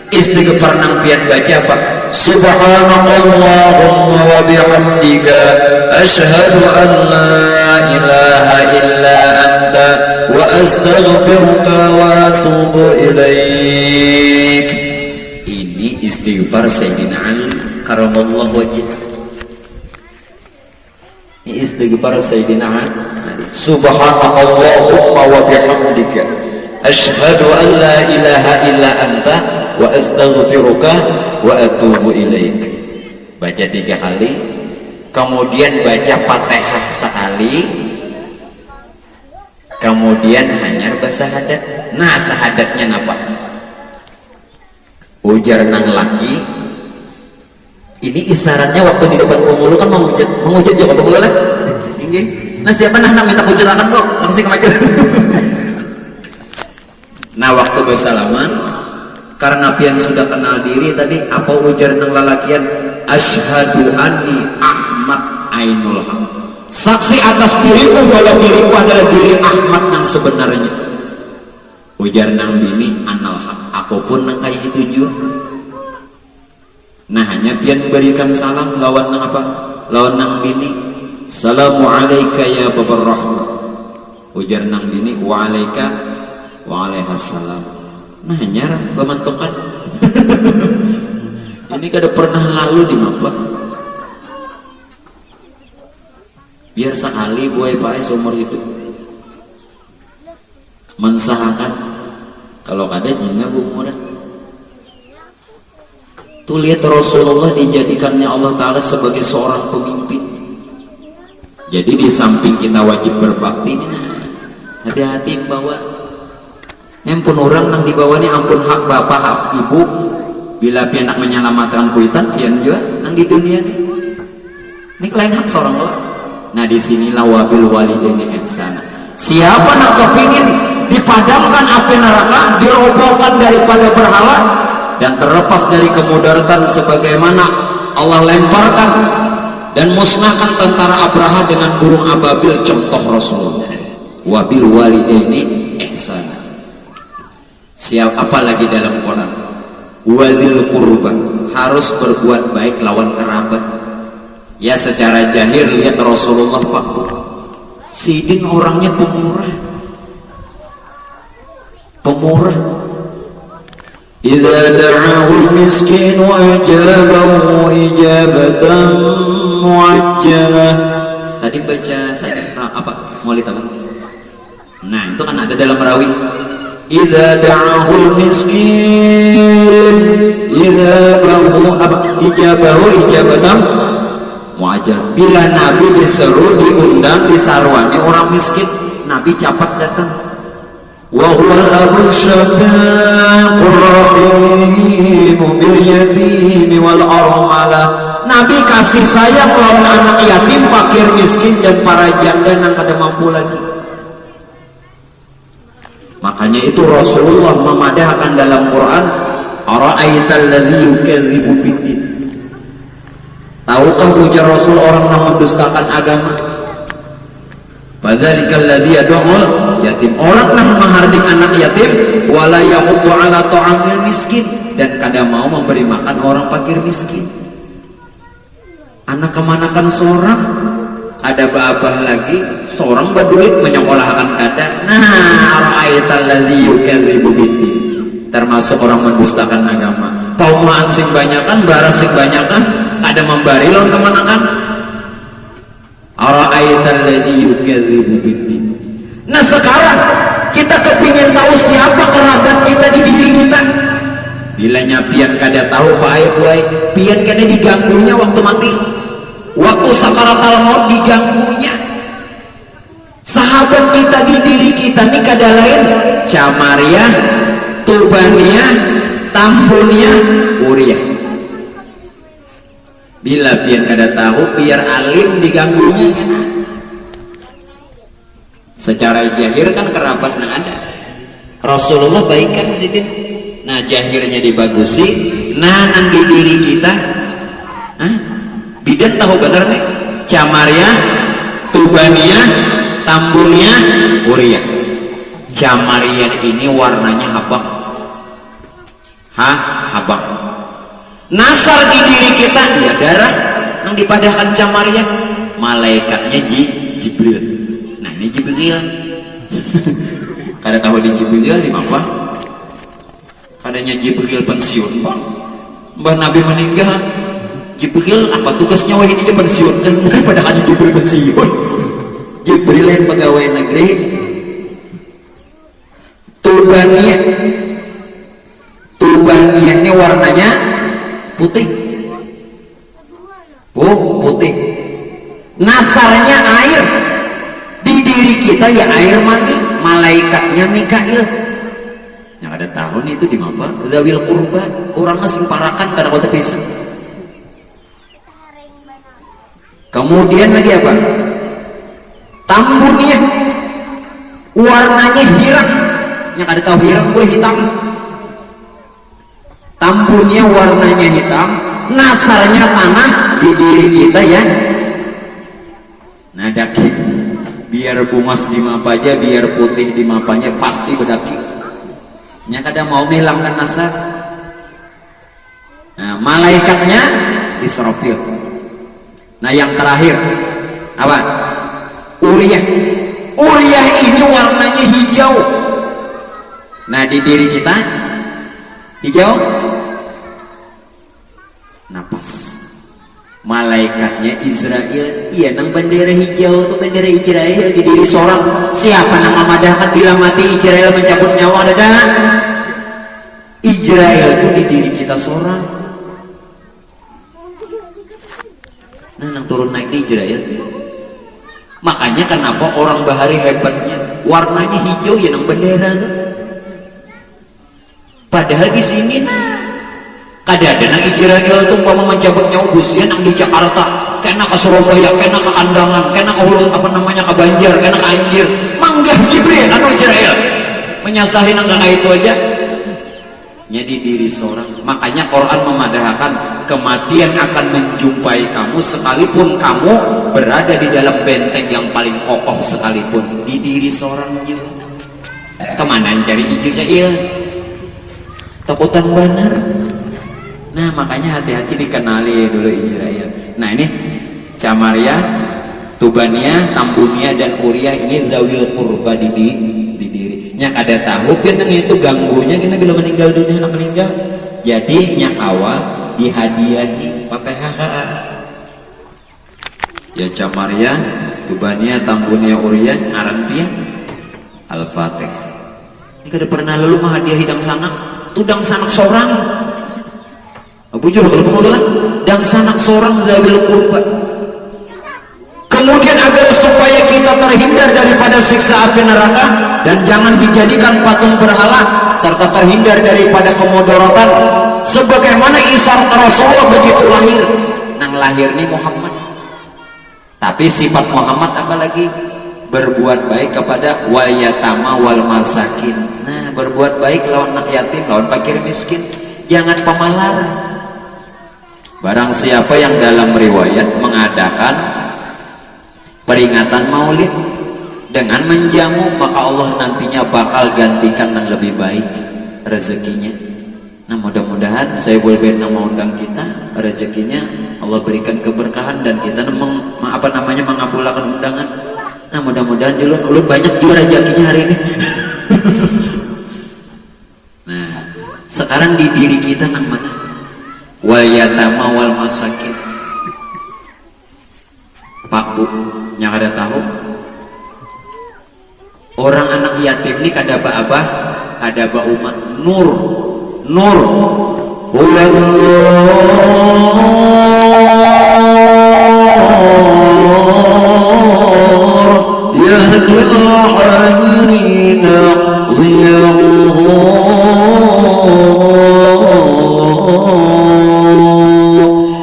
Istighfar nang pian baca apa? Subhanallahumma wa bihamdika asyhadu an la ilaha illa anta wa astaghfiruka wa atubu ilaik. Ini istighfar Sayyidina Ali karamallahu wajhah. Ini istighfar Sayyidina Ali. Subhanallahumma wa bihamdika asyhadu an la ilaha illa anta wa astaghfiruka wa atubu ilaik. Baca 3 kali, kemudian baca Fatihah sekali, kemudian hanyar bersahadat. Nah sahadatnya napa? Ujar nang laki. Ini isyaratnya waktu di depan pemulu kan mengujat juga pemulu lah. Inggih. Nah siapa nah minta ucarakan kok? Masih kemacet. Nah waktu bersalaman, karena pian sudah kenal diri tadi, apa ujar nang lalakian? Asyhadu anni Ahmad ainul haq. Saksi atas diriku bahwa diriku adalah diri Ahmad yang sebenarnya. Ujar nang bini anal haq. Aku pun nang kayak itu juga. Nah hanya pian berikan salam lawan nang apa? Lawan nang bini. Assalamu alayka ya babar rahmah. Ujar nang bini wa alayka wa alaihassalam. Nah nyar pemantokan. Ini kada pernah lalu di mapa. Biar sekali buai pakai seumur hidup. Mensahakan kalau kada jina bumuran. Tuh lihat Rasulullah dijadikannya Allah Ta'ala sebagai seorang pemimpin. Jadi di samping kita wajib berbakti, nah hati-hati bawa. Ampun orang nang dibawa ni ampun hak bapak hak ibu. Bila pian nak menyelamatkan kuitan pian juga nang di dunia ni. Ini lain hak seorang orang. Nah di sinilah wabil walidaini ihsana. Siapa nak kepingin dipadamkan api neraka, dirobohkan daripada berhala dan terlepas dari kemudaratan sebagaimana Allah lemparkan dan musnahkan tentara Abraha dengan burung ababil, contoh Rasulullah. Wabil walidaini ihsana. Siap apa lagi dalam Quran? Wadil qurba, harus berbuat baik lawan kerabat. Ya secara jahir lihat Rasulullah Pak. Sidin orangnya pemurah. Pemurah. Idza da'ahu al-miskin wa ajabahu ijabatan muajjalah. Tadi baca saya apa? Maulid apa? Nah, itu kan ada dalam rawi. Idza da'ahu al-miskin ijabahu ijabatan muajjalah. Bila Nabi diseru, diundang, disarwani orang miskin, Nabi cepat datang. Wa huwal abul syafaqur rahim bil yatim wal armalah. Nabi kasih sayang lawan anak yatim, fakir miskin dan para janda yang kada mampu lagi. Makanya itu Rasulullah memadahkan dalam Quran, ara'aital ladzi yukadzibu biddin. Tahukah ujar Rasul orang yang mendustakan agama? Fadzalikal ladzi yad'ul yatim. Orang yang menghardik anak yatim, wala yahuddu ala ta'amil miskin, dan kada mau memberi makan orang fakir miskin. Anak kemanakan seorang, ada babah lagi, seorang berduit menyekolahkan kada. Nah, ara'aital ladzi yukadzibu biddin, termasuk orang mendustakan agama. Paumaan sing banyakan, baras sing banyakan, kada membari lawan kemanakan. Ara'aital ladzi yukadzibu biddin. Nah sekarang kita kepingin tahu siapa kerabat kita di diri kita. Bilanya pian kada tahu Pak Aib, pian kada diganggunya waktu mati. Waktu sakaratul maut diganggunya. Sahabat kita di diri kita nih kada lain Camaria, Tubania, Tambunia, Uriyah. Bila pian kada tahu, biar alim diganggunya kan. Secara jahir kan kerabat nang ada. Rasulullah baikkan sidin. Nah jahirnya dibagusi, nah nang di diri kita, bidan tahu bener nih. Camaria, Tubania, Tambunia, Uriyah. Camaria ini warnanya habang. Habang. Nasar di diri kita, ya darah yang dipadahkan Camaria, malaikatnya Jibril. Nah ini Jibril. Kada tahu di Jibril sih apa? Kadanya Jibril pensiun, Bang. Mbah Nabi meninggal, Jibril apa tugasnya? Wah ini dia pensiun kan? Padahal Jibril pensiun. Jibril yang pegawai negeri. Tubania ini warnanya putih. Putih. Nasarnya air. Di diri kita ya air mani. Malaikatnya Mikail. Yang ada tahun itu di mana? Dzawil qurba. Orang asing parakan karena kota pisang. Kemudian lagi apa? Tambunia. Warnanya hirang. Yang ada tahu hirang gue hitam. Tambunya warnanya hitam, nasarnya tanah di diri kita ya. Nah daki, biar bungas di mapa aja, biar putih di mapanya pasti berdaki. Nya kada mau menghilangkan nasar. Nah malaikatnya Israfil. Nah yang terakhir apa? Uriyah. Uriyah ini warnanya hijau. Nah di diri kita hijau. Napas. Malaikatnya Israel, iya nang bendera hijau tuh bendera Israel di diri seorang. Siapa nang memadahkan bila mati Israel mencabut nyawa dada? Israel tuh di diri kita seorang. Nah nang turun naik di Israel. Makanya kenapa orang bahari hebatnya warnanya hijau ya nang bendera tuh. Padahal di sini kada ada nang Israel tuh umpama mencabut nyawa busian nang di Jakarta, kena ke Surabaya, kena ke Kandangan, kena ke Hulu apa namanya ke Banjar, kena ke Anjir. Manggah Jibril anu Israel menyasahi nang kakak itu aja. Jadi diri seorang. Makanya Quran memadahkan kematian akan menjumpai kamu sekalipun kamu berada di dalam benteng yang paling kokoh sekalipun. Di diri seorang juga. Kemana cari Israel? Takutan benar. Nah makanya hati-hati dikenali dulu Israel. Nah ini Camaria, Tubania, Tambunia dan Uriyah ini dzawil qurba di diri. Nya kada tahu pian itu ganggunya kita bila meninggal dunia nak meninggal. Jadi nyakawa dihadiahi Fatihah. Ya Camaria, Tubania, Tambunia, Uriyah ngaran pian Al-Fatihah. Ini kada pernah lalu menghadiahi dang sanak, tudang sanak seorang. Bujur kalau pemuda dan sanak seorang dzawil qurba. Kemudian agar supaya kita terhindar daripada siksa api neraka dan jangan dijadikan patung berhala serta terhindar daripada kemudaratan sebagaimana isyarat Rasulullah begitu lahir nang lahir nih Muhammad. Tapi sifat Muhammad apa lagi? Berbuat baik kepada wal yatama wal masakin. Nah, berbuat baik lawan anak yatim, lawan fakir miskin. Jangan pemalar. Barang siapa yang dalam riwayat mengadakan peringatan maulid dengan menjamu, maka Allah nantinya bakal gantikan yang lebih baik rezekinya. Nah, mudah-mudahan saya boleh mengundang kita, rezekinya Allah berikan keberkahan dan kita mengabulkan undangan. Nah, mudah-mudahan ulun banyak juga rezekinya hari ini. Nah, sekarang di diri kita nang mana? Wal yatama wal masakin. Pak Bu, yang ada tahu? Orang anak yatim ini kada abah, kada umat. Nur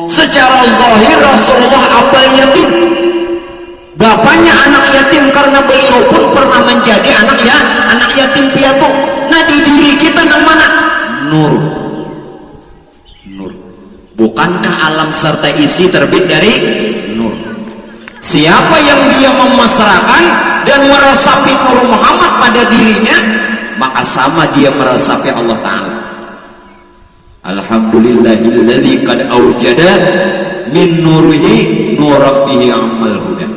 secara zahir Rasulullah abal yatim, bapaknya anak yatim karena beliau pun pernah menjadi anak yatim piatu. Nah, di diri kita nang mana? Nur. Bukankah alam serta isi terbit dari nur? Siapa yang dia memasrahkan dan meresapi Nur Muhammad pada dirinya, maka sama dia meresapi Allah Ta'ala. Alhamdulillahilladzi qad awjada min nurihi nurabbihi amal huda.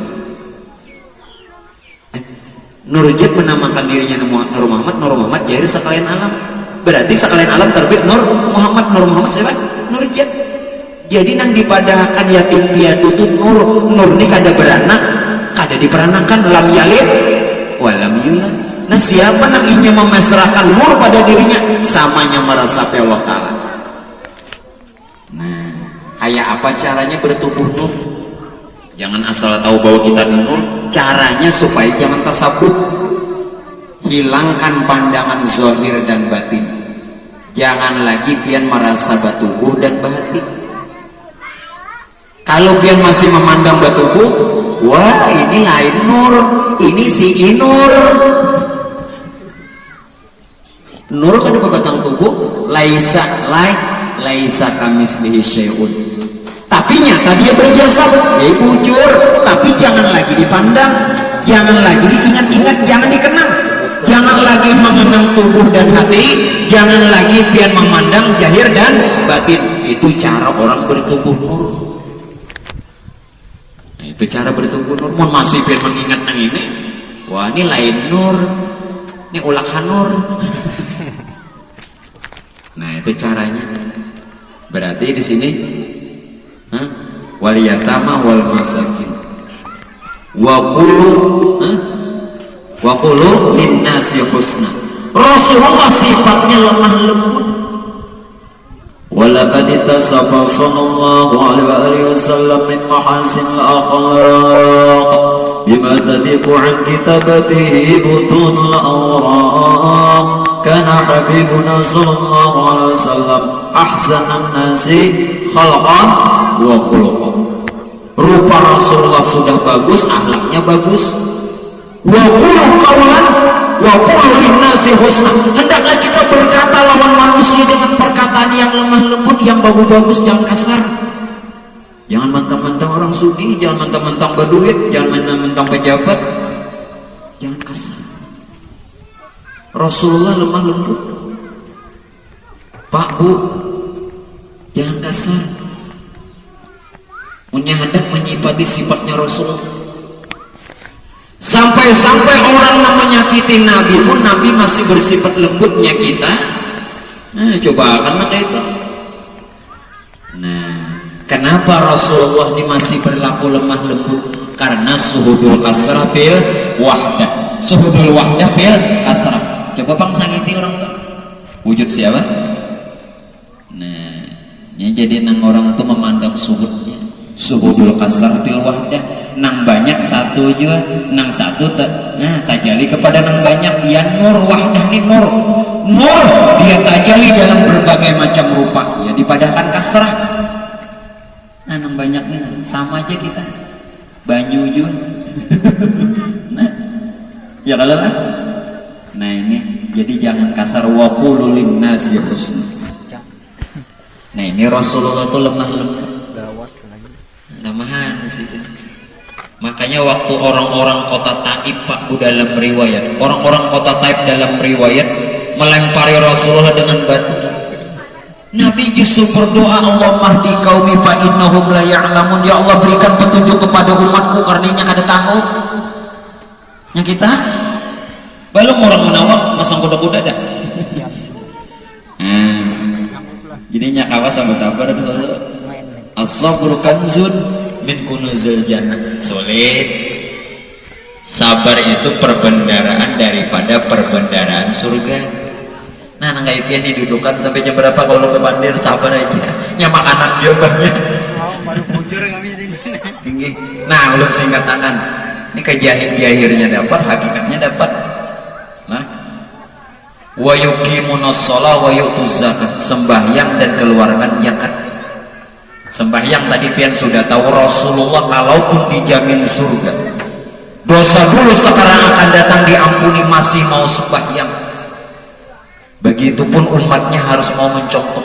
Nurjat menamakan dirinya Nur Muhammad jadi sekalian alam. Berarti sekalian alam terbit Nur Muhammad siapa? Nurjat. Jadi nang dipadahkan yatim piatu itu nur ini kada beranak, kada diperanakan, lam yalid walam yulad. Nah, siapa nang ingin memasrahkan nur pada dirinya, samanya meresapi Allah Ta'ala. Nah, kayak apa caranya bertubuh nur? Jangan asal tahu bahwa kita nur. Caranya supaya jangan tasabuh, hilangkan pandangan zahir dan batin. Jangan lagi pian merasa batubuh dan batin. Kalau pian masih memandang batubuh, wah ini lain nur, ini si Nur. Nur kan batang tubuh, laisa kamislihi syai'un. Tapi nyata dia berjasa, dia bujur. Tapi jangan lagi dipandang, jangan lagi diingat-ingat, jangan dikenang, jangan lagi mengenang tubuh dan hati, jangan lagi pian memandang zahir dan batin. Itu cara orang bertubuh nur. Nah, itu cara bertubuh nur. Mau masih pian mengingat nang ini, wah ini lain nur, ini ulak hanur. Nah, itu caranya. Berarti di sini wal yatama wal masakin wa qulu linnasi husna. Rasulullah sifatnya lemah lembut. Walaqad tasafa sallallahu alaihi wasallam min mahasinil akhlaq bima tadiqu an kitabatihi butunul awraq. Kana habibuna sallallahu alaihi wasallam ahsanan nasi khalqan wa khuluqan. Rupa Rasulullah sudah bagus, akhlaknya bagus. Wa qulu qawlan wa qulu linnasi husna. Hendaklah kita berkata lawan manusia dengan perkataan yang lemah lembut, yang bagus-bagus, jangan kasar. Jangan mentang-mentang orang sugih, jangan mentang-mentang berduit, jangan mentang-mentang pejabat. Jangan kasar. Rasulullah lemah lembut. Pak Bu, jangan kasar. Punya hendak menyifati sifatnya Rasulullah. Sampai-sampai orang yang menyakiti Nabi pun Nabi masih bersifat lembutnya kita. Nah, coba karena itu. Nah, kenapa Rasulullah ini masih berlaku lemah lembut? Karena suhudul kasrah bil wahdah. Suhudul wahdah bil kasrah. Coba bang sangiti orang tuh. Wujud siapa? Nah, ini jadi nang orang itu memandang suhudnya. Suhudul kasrah bil wahdah. Nang banyak satu juga, nang satu tajali kepada nang banyak. Ya nur wahdah nih nur. Nur dia tajali dalam berbagai macam rupa. Ya dipadahkan kasrah. Nah, nang banyaknya sama aja kita banyu juga. Nah ya kalau kan, nah ini jadi jangan kasar, wa qulu linnasi husna. Nah ini Rasulullah tuh lemahan sih. Makanya waktu orang-orang kota Taif Pak dalam riwayat, orang-orang kota Taif dalam riwayat melempari Rasulullah dengan batu. Nabi justru berdoa, Allahumma hdi qaumi fa innahum la ya'lamun. Ya Allah berikan petunjuk kepada umatku karena ini kada tahu. Yang kita belum orang menawak masang kuda-kuda dah. Jadinya kawas sama sabar dulu. As-sabru kanzun min kunuzil jannah. Sulit. Sabar itu perbendaraan daripada perbendaraan surga. Nah, nggak impian didudukan sampai jam berapa kalau ke bandir, sabar aja. Ya makanan dia banyak. Nah, ulun singkat tangan. Ini kejahir-jahirnya dapat, hakikatnya dapat. Nah, wa yuqimunas shalah wa yu'tuz zakat. Sembahyang dan keluarkan zakat. Sembahyang tadi pian sudah tahu Rasulullah kalaupun dijamin surga. Dosa dulu sekarang akan datang diampuni masih mau sembahyang. Begitupun umatnya harus mau mencontoh.